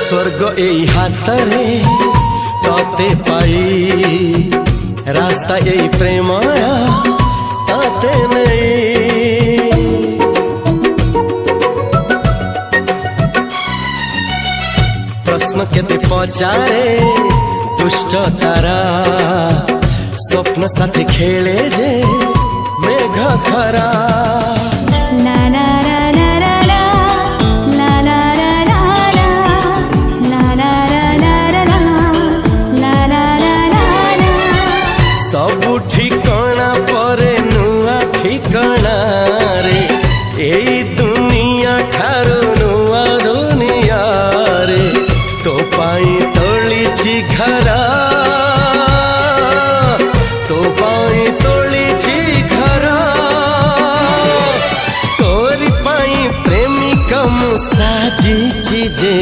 स्वर्ग एई हातरे तते पाई रास्ता एई प्रेमया ताते नहीं। प्रश्न केते पचारे दुष्ट तारा स्वप्न साथी खेले जे मेघ खरा। ला ला ला ला ला ला ला ला ला ला ला ला ला ला ला। सबु ठिकाना परे नुआ ठिकाना रे एई दुनिया ठारू नुआ दुनिया रे। तो पाई तोलिछि घरा तो पाई तोलिछि घरा तोरी पाई प्रेमिका मु साजिछि जे